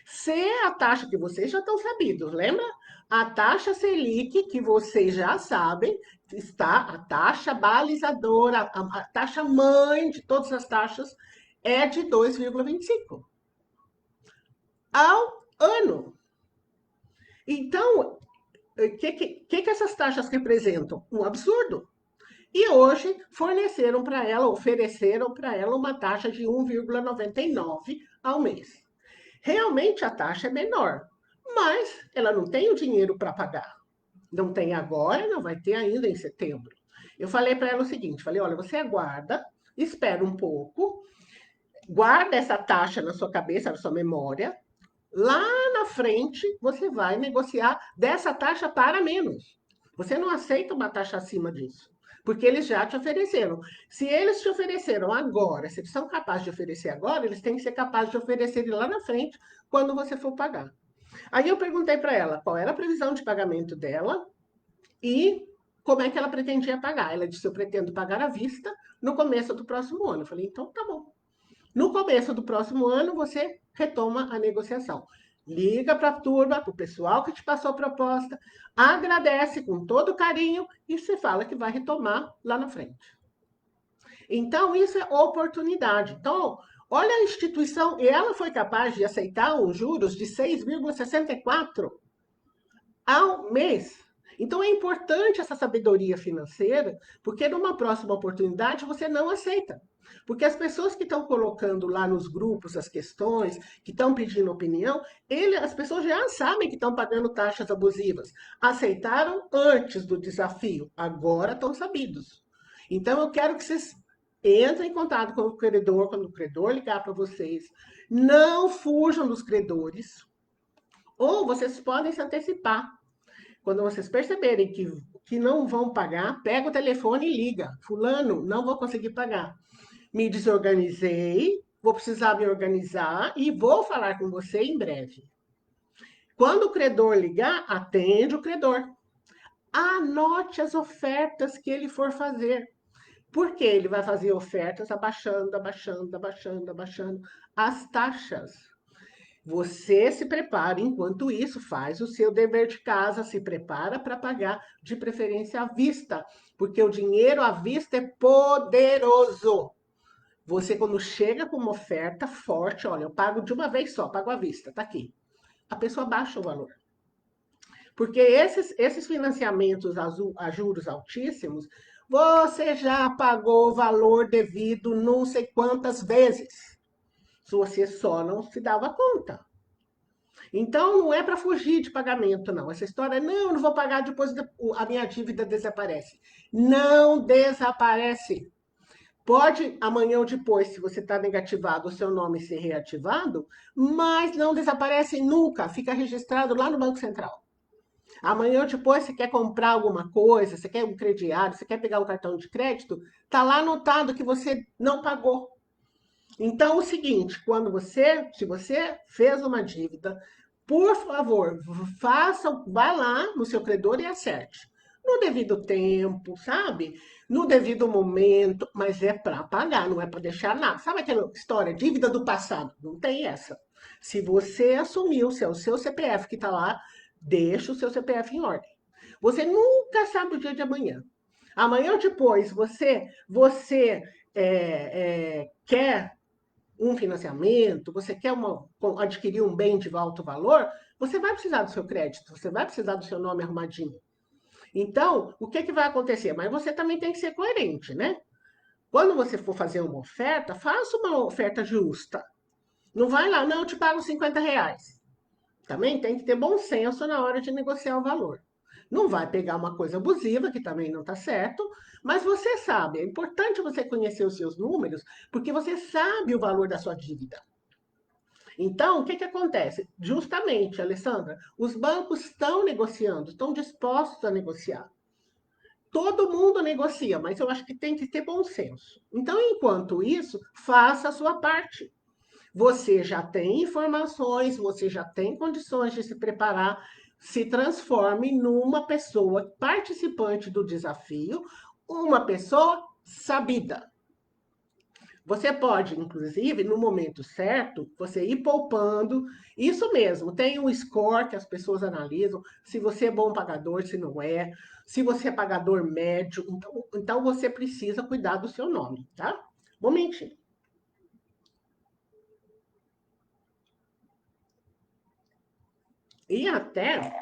Se a taxa que vocês já estão sabidos, lembra? A taxa Selic, que vocês já sabem, está a taxa balizadora, a taxa mãe de todas as taxas é de 2,25 ao ano. Então, o que essas taxas representam? Um absurdo. E hoje ofereceram para ela uma taxa de 1,99 ao mês. Realmente a taxa é menor, mas ela não tem o dinheiro para pagar. Não tem agora, não vai ter ainda em setembro. Eu falei para ela o seguinte, falei, olha, você aguarda, espera um pouco, guarda essa taxa na sua cabeça, na sua memória. Lá na frente, você vai negociar dessa taxa para menos. Você não aceita uma taxa acima disso, porque eles já te ofereceram. Se eles te ofereceram agora, se eles são capazes de oferecer agora, eles têm que ser capazes de oferecer lá na frente, quando você for pagar. Aí eu perguntei para ela qual era a previsão de pagamento dela e como é que ela pretendia pagar. Ela disse: eu pretendo pagar à vista no começo do próximo ano. Eu falei: então tá bom. No começo do próximo ano, você retoma a negociação. Liga para a turma, para o pessoal que te passou a proposta, agradece com todo carinho e você fala que vai retomar lá na frente. Então, isso é oportunidade. Então, olha a instituição, e ela foi capaz de aceitar uns juros de 6,64 ao mês. Então, é importante essa sabedoria financeira, porque numa próxima oportunidade você não aceita. Porque as pessoas que estão colocando lá nos grupos as questões, que estão pedindo opinião, as pessoas já sabem que estão pagando taxas abusivas. Aceitaram antes do desafio, agora estão sabidos. Então, eu quero que vocês entrem em contato com o credor, quando o credor ligar para vocês. Não fujam dos credores, ou vocês podem se antecipar. Quando vocês perceberem que não vão pagar, pega o telefone e liga. Fulano, não vou conseguir pagar. Me desorganizei, vou precisar me organizar e vou falar com você em breve. Quando o credor ligar, atende o credor. Anote as ofertas que ele for fazer. Porque ele vai fazer ofertas abaixando, abaixando, abaixando, abaixando as taxas. Você se prepara, enquanto isso, faz o seu dever de casa, se prepara para pagar, de preferência à vista, porque o dinheiro à vista é poderoso. Você, quando chega com uma oferta forte, olha, eu pago de uma vez só, pago à vista, tá aqui. A pessoa baixa o valor. Porque esses financiamentos a juros altíssimos, você já pagou o valor devido não sei quantas vezes. Se você só não se dava conta. Então, não é para fugir de pagamento, não. Essa história, não, eu não vou pagar, depois a minha dívida desaparece. Não desaparece. Pode amanhã ou depois, se você está negativado, o seu nome ser reativado, mas não desaparece nunca, fica registrado lá no Banco Central. Amanhã ou depois, você quer comprar alguma coisa, você quer um crediário, você quer pegar um cartão de crédito, está lá anotado que você não pagou. Então, é o seguinte, se você fez uma dívida, por favor, vá lá no seu credor e acerte. No devido tempo, sabe? No devido momento, mas é para pagar, não é para deixar nada. Sabe aquela história, dívida do passado? Não tem essa. Se você assumiu, se é o seu CPF que está lá, deixa o seu CPF em ordem. Você nunca sabe o dia de amanhã. Amanhã ou depois, quer um financiamento, você quer adquirir um bem de alto valor, você vai precisar do seu crédito, você vai precisar do seu nome arrumadinho. Então, o que vai acontecer? Mas você também tem que ser coerente, né? Quando você for fazer uma oferta, faça uma oferta justa. Não vai lá, não, eu te pago R$ 50. Também tem que ter bom senso na hora de negociar o valor. Não vai pegar uma coisa abusiva, que também não está certo, mas você sabe, é importante você conhecer os seus números, porque você sabe o valor da sua dívida. Então, o que acontece? Justamente, Alessandra, os bancos estão negociando, estão dispostos a negociar. Todo mundo negocia, mas eu acho que tem que ter bom senso. Então, enquanto isso, faça a sua parte. Você já tem informações, você já tem condições de se preparar, se transforme numa pessoa participante do desafio, uma pessoa sabida. Você pode, inclusive, no momento certo, você ir poupando. Isso mesmo, tem um score que as pessoas analisam, se você é bom pagador, se não é, se você é pagador médio. Então você precisa cuidar do seu nome, tá? Momentinho. E até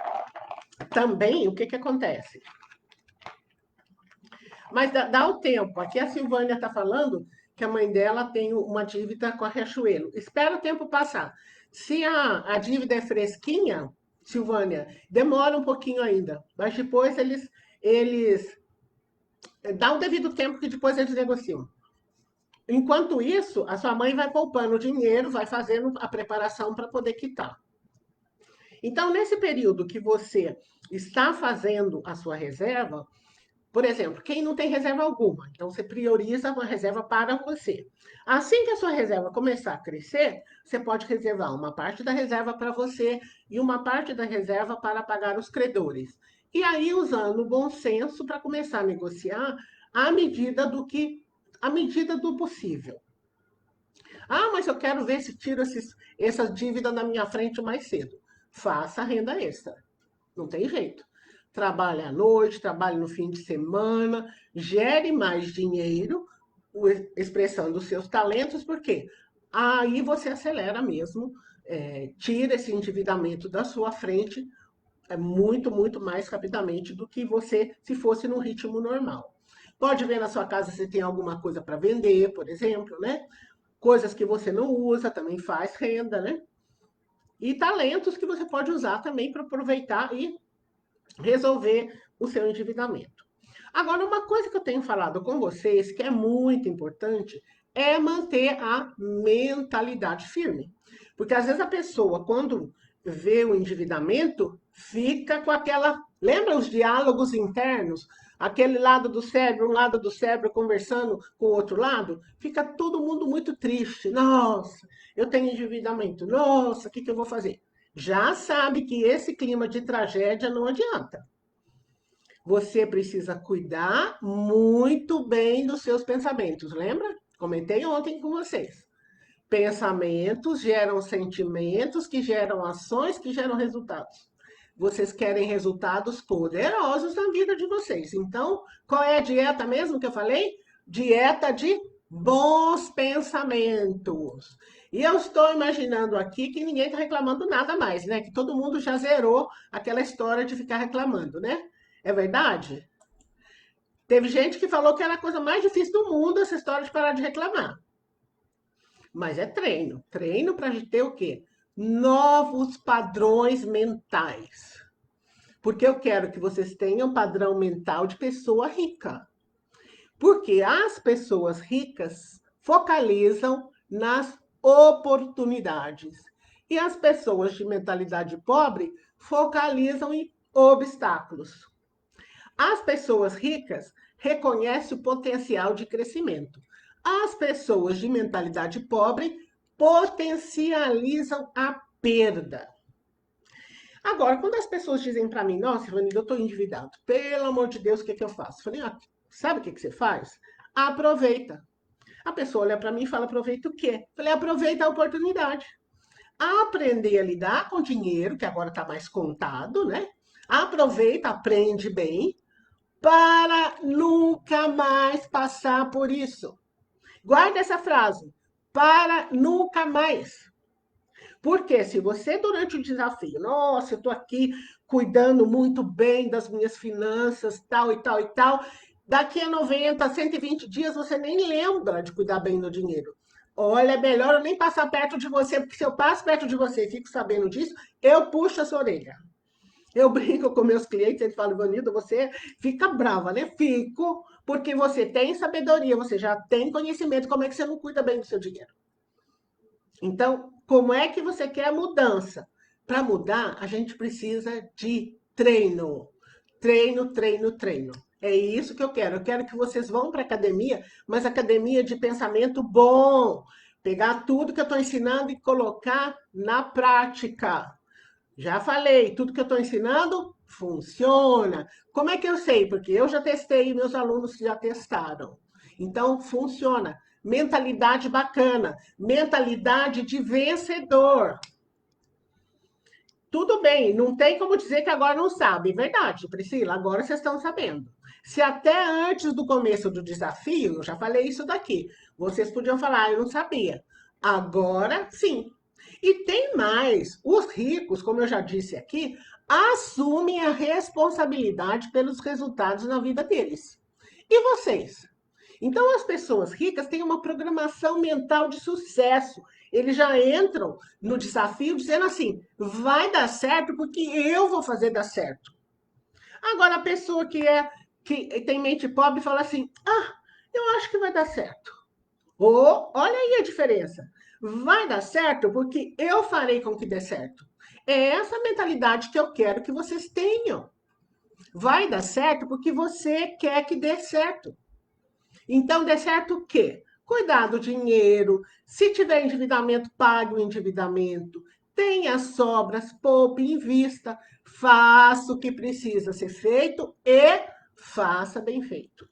também, o que acontece? Mas dá o tempo. Aqui a Silvânia está falando que a mãe dela tem uma dívida com a Riachuelo. Espera o tempo passar. Se a dívida é fresquinha, Silvânia, demora um pouquinho ainda. Mas depois eles dá o devido tempo que depois eles negociam. Enquanto isso, a sua mãe vai poupando dinheiro, vai fazendo a preparação para poder quitar. Então, nesse período que você está fazendo a sua reserva, por exemplo, quem não tem reserva alguma, então você prioriza uma reserva para você. Assim que a sua reserva começar a crescer, você pode reservar uma parte da reserva para você e uma parte da reserva para pagar os credores. E aí, usando o bom senso para começar a negociar à medida do possível. Ah, mas eu quero ver se tiro essa dívida na minha frente mais cedo. Faça renda extra. Não tem jeito. Trabalhe à noite, trabalhe no fim de semana, gere mais dinheiro, expressando os seus talentos, porque aí você acelera mesmo, tira esse endividamento da sua frente muito, muito mais rapidamente do que você se fosse num ritmo normal. Pode ver na sua casa se tem alguma coisa para vender, por exemplo, né? Coisas que você não usa, também faz renda, né? E talentos que você pode usar também para aproveitar e resolver o seu endividamento. Agora, uma coisa que eu tenho falado com vocês, que é muito importante, é manter a mentalidade firme. Porque às vezes a pessoa, quando vê o endividamento, fica com aquela. Lembra os diálogos internos? Aquele lado do cérebro, um lado do cérebro conversando com o outro lado? Fica todo mundo muito triste. Nossa, eu tenho endividamento. Nossa, o que eu vou fazer? Já sabe que esse clima de tragédia não adianta. Você precisa cuidar muito bem dos seus pensamentos, lembra? Comentei ontem com vocês. Pensamentos geram sentimentos, que geram ações, que geram resultados. Vocês querem resultados poderosos na vida de vocês. Então, qual é a dieta mesmo que eu falei? Dieta de bons pensamentos. E eu estou imaginando aqui que ninguém está reclamando nada mais, né? Que todo mundo já zerou aquela história de ficar reclamando, né? É verdade? Teve gente que falou que era a coisa mais difícil do mundo essa história de parar de reclamar. Mas é treino. Treino para ter o quê? novos padrões mentais. Porque eu quero que vocês tenham um padrão mental de pessoa rica. Porque as pessoas ricas focalizam nas oportunidades. E as pessoas de mentalidade pobre focalizam em obstáculos. As pessoas ricas reconhecem o potencial de crescimento. As pessoas de mentalidade pobre potencializam a perda. Agora, quando as pessoas dizem para mim, nossa, Ivanilda, eu estou endividado, pelo amor de Deus, o que, que eu faço? Eu falei, sabe o que, que você faz? Aproveita. A pessoa olha para mim e fala, aproveita o quê? Eu falei, aproveita a oportunidade. Aprender a lidar com dinheiro, que agora está mais contado, né? Aproveita, aprende bem, para nunca mais passar por isso. Guarda essa frase, para nunca mais. Porque se você, durante o desafio, nossa, eu estou aqui cuidando muito bem das minhas finanças, tal e tal e tal, daqui a 90, 120 dias você nem lembra de cuidar bem do dinheiro. Olha, é melhor eu nem passar perto de você, porque se eu passo perto de você e fico sabendo disso, eu puxo a sua orelha. Eu brinco com meus clientes, eles falam, Ivanilda, você fica brava, né? Fico, porque você tem sabedoria, você já tem conhecimento, como é que você não cuida bem do seu dinheiro? Então, como é que você quer a mudança? Para mudar, a gente precisa de treino. Treino, treino, treino. É isso que eu quero. Eu quero que vocês vão para a academia, mas academia de pensamento bom. Pegar tudo que eu estou ensinando e colocar na prática. Já falei, tudo que eu estou ensinando funciona. Como é que eu sei? Porque eu já testei e meus alunos já testaram. Então, funciona. Mentalidade bacana, mentalidade de vencedor. Tudo bem, não tem como dizer que agora não sabe. Verdade, Priscila, agora vocês estão sabendo. Se até antes do começo do desafio, eu já falei isso daqui, vocês podiam falar, eu não sabia. Agora sim. E tem mais, os ricos, como eu já disse aqui, assumem a responsabilidade pelos resultados na vida deles. E vocês? Então, as pessoas ricas têm uma programação mental de sucesso. Eles já entram no desafio dizendo assim: vai dar certo porque eu vou fazer dar certo. Agora, a pessoa que tem mente pobre fala assim: ah, eu acho que vai dar certo. Ou, olha aí a diferença. Vai dar certo porque eu farei com que dê certo. É essa mentalidade que eu quero que vocês tenham. Vai dar certo porque você quer que dê certo. Então, dê certo o quê? Cuidar do dinheiro. Se tiver endividamento, pague o endividamento. Tenha sobras, poupe, invista. Faça o que precisa ser feito e faça bem feito.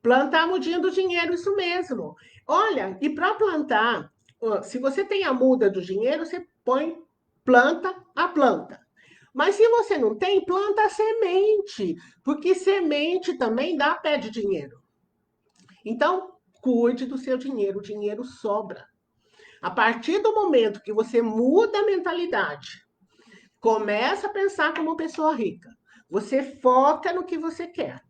Plantar a mudinha do dinheiro, isso mesmo. Olha, e para plantar, se você tem a muda do dinheiro, você põe, planta a planta. Mas se você não tem, planta a semente, porque semente também dá pé de dinheiro. Então, cuide do seu dinheiro, o dinheiro sobra. A partir do momento que você muda a mentalidade, começa a pensar como pessoa rica, você foca no que você quer.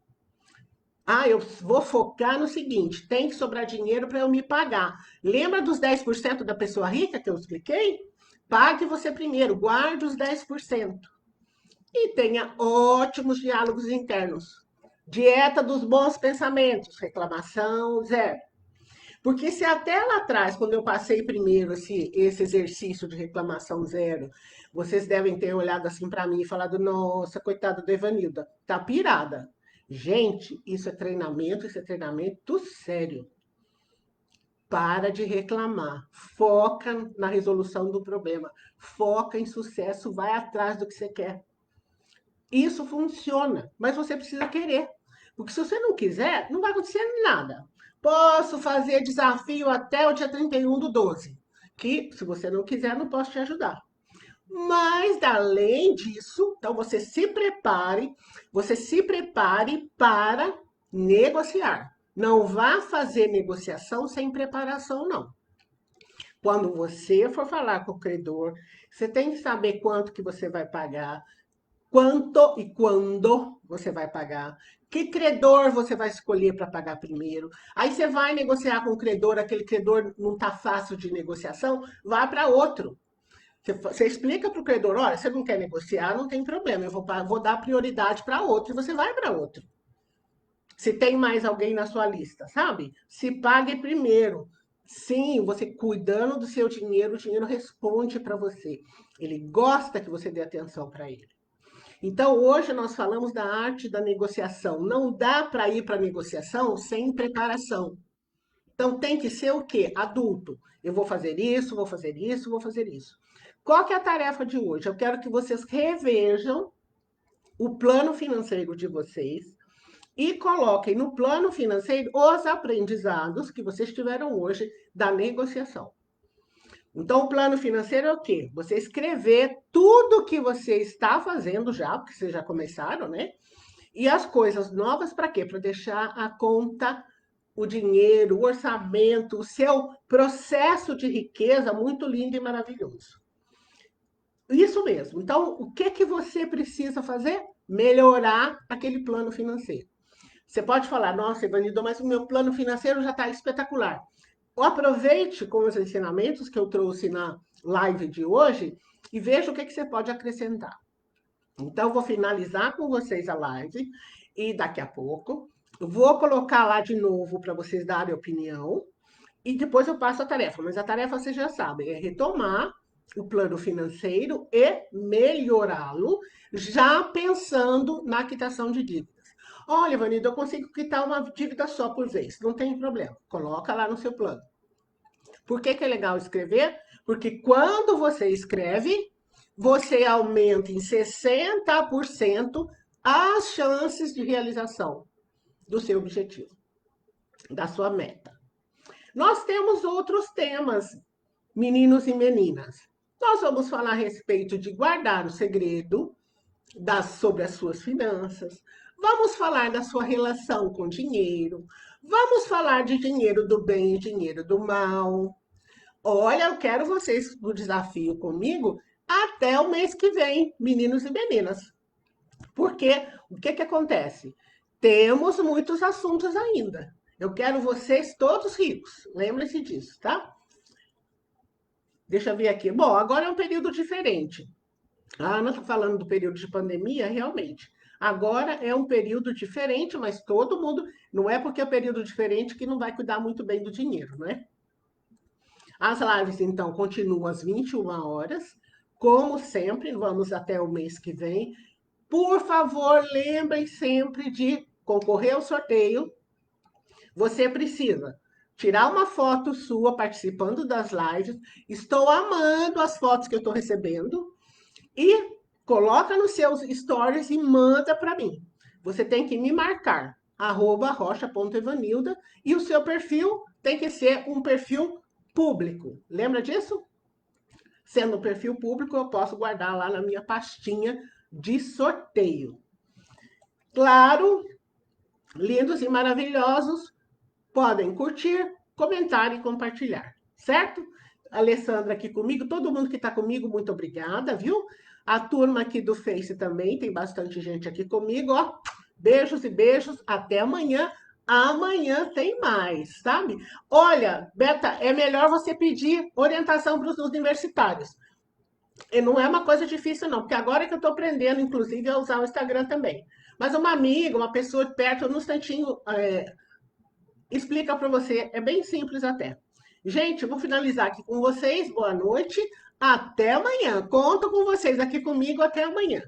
Ah, eu vou focar no seguinte: tem que sobrar dinheiro para eu me pagar. Lembra dos 10% da pessoa rica que eu expliquei? Pague você primeiro, guarde os 10%. E tenha ótimos diálogos internos. Dieta dos bons pensamentos, reclamação zero. Porque se até lá atrás, quando eu passei primeiro esse exercício de reclamação zero, vocês devem ter olhado assim para mim e falado, nossa, coitada da Evanilda, tá pirada. Gente, isso é treinamento sério. Para de reclamar, foca na resolução do problema, foca em sucesso, vai atrás do que você quer. Isso funciona, mas você precisa querer. Porque se você não quiser, não vai acontecer nada. Posso fazer desafio até o dia 31/12, que se você não quiser, não posso te ajudar. Mas, além disso, então você se prepare para negociar. Não vá fazer negociação sem preparação, não. Quando você for falar com o credor, você tem que saber quanto que você vai pagar, quanto e quando você vai pagar, que credor você vai escolher para pagar primeiro. Aí você vai negociar com o credor, aquele credor não está fácil de negociação, vá para outro. Você explica para o credor, olha, você não quer negociar, não tem problema, eu vou dar prioridade para outro e você vai para outro. Se tem mais alguém na sua lista, sabe? Se pague primeiro. Sim, você cuidando do seu dinheiro, o dinheiro responde para você. Ele gosta que você dê atenção para ele. Então, hoje nós falamos da arte da negociação. Não dá para ir para a negociação sem preparação. Então, tem que ser o quê? Adulto. Eu vou fazer isso, vou fazer isso, vou fazer isso. Qual que é a tarefa de hoje? Eu quero que vocês revejam o plano financeiro de vocês e coloquem no plano financeiro os aprendizados que vocês tiveram hoje da negociação. Então, o plano financeiro é o quê? Você escrever tudo que você está fazendo já, porque vocês já começaram, né? E as coisas novas para quê? Para deixar a conta, o dinheiro, o orçamento, o seu processo de riqueza muito lindo e maravilhoso. Isso mesmo. Então, o que que você precisa fazer? Melhorar aquele plano financeiro. Você pode falar, nossa, Ivanildo, mas o meu plano financeiro já está espetacular. Aproveite com os ensinamentos que eu trouxe na live de hoje e veja o que que você pode acrescentar. Então, eu vou finalizar com vocês a live e daqui a pouco eu vou colocar lá de novo para vocês darem opinião e depois eu passo a tarefa. Mas a tarefa vocês já sabem, é retomar o plano financeiro e melhorá-lo, já pensando na quitação de dívidas. Olha, Vanida, eu consigo quitar uma dívida só por vez, não tem problema. Coloca lá no seu plano. Por que que é legal escrever? Porque quando você escreve, você aumenta em 60% as chances de realização do seu objetivo, da sua meta. Nós temos outros temas, meninos e meninas. Nós vamos falar a respeito de guardar o segredo sobre as suas finanças. Vamos falar da sua relação com dinheiro. Vamos falar de dinheiro do bem e dinheiro do mal. Olha, eu quero vocês no desafio comigo até o mês que vem, meninos e meninas. Porque o que que acontece? Temos muitos assuntos ainda. Eu quero vocês todos ricos. Lembre-se disso, tá? Deixa eu ver aqui. Bom, agora é um período diferente. A Ana está falando do período de pandemia, realmente. Agora é um período diferente, mas todo mundo. Não é porque é um período diferente que não vai cuidar muito bem do dinheiro, né? As lives, então, continuam às 21 horas. Como sempre, vamos até o mês que vem. Por favor, lembrem sempre de concorrer ao sorteio. Você precisa tirar uma foto sua participando das lives. Estou amando as fotos que eu estou recebendo. E coloca nos seus stories e manda para mim. Você tem que me marcar, @rocha.evanilda, e o seu perfil tem que ser um perfil público. Lembra disso? Sendo um perfil público, eu posso guardar lá na minha pastinha de sorteio. Claro, lindos e maravilhosos, podem curtir, comentar e compartilhar, certo? Alessandra aqui comigo, todo mundo que está comigo, muito obrigada, viu? A turma aqui do Face também, tem bastante gente aqui comigo, ó. Beijos e beijos, até amanhã. Amanhã tem mais, sabe? Olha, Beta, é melhor você pedir orientação para os universitários. E não é uma coisa difícil, não, porque agora que eu estou aprendendo, inclusive, a usar o Instagram também. Mas uma amiga, uma pessoa de perto, no instantinho, explica para você, é bem simples até. Gente, eu vou finalizar aqui com vocês, boa noite, até amanhã. Conto com vocês aqui comigo até amanhã.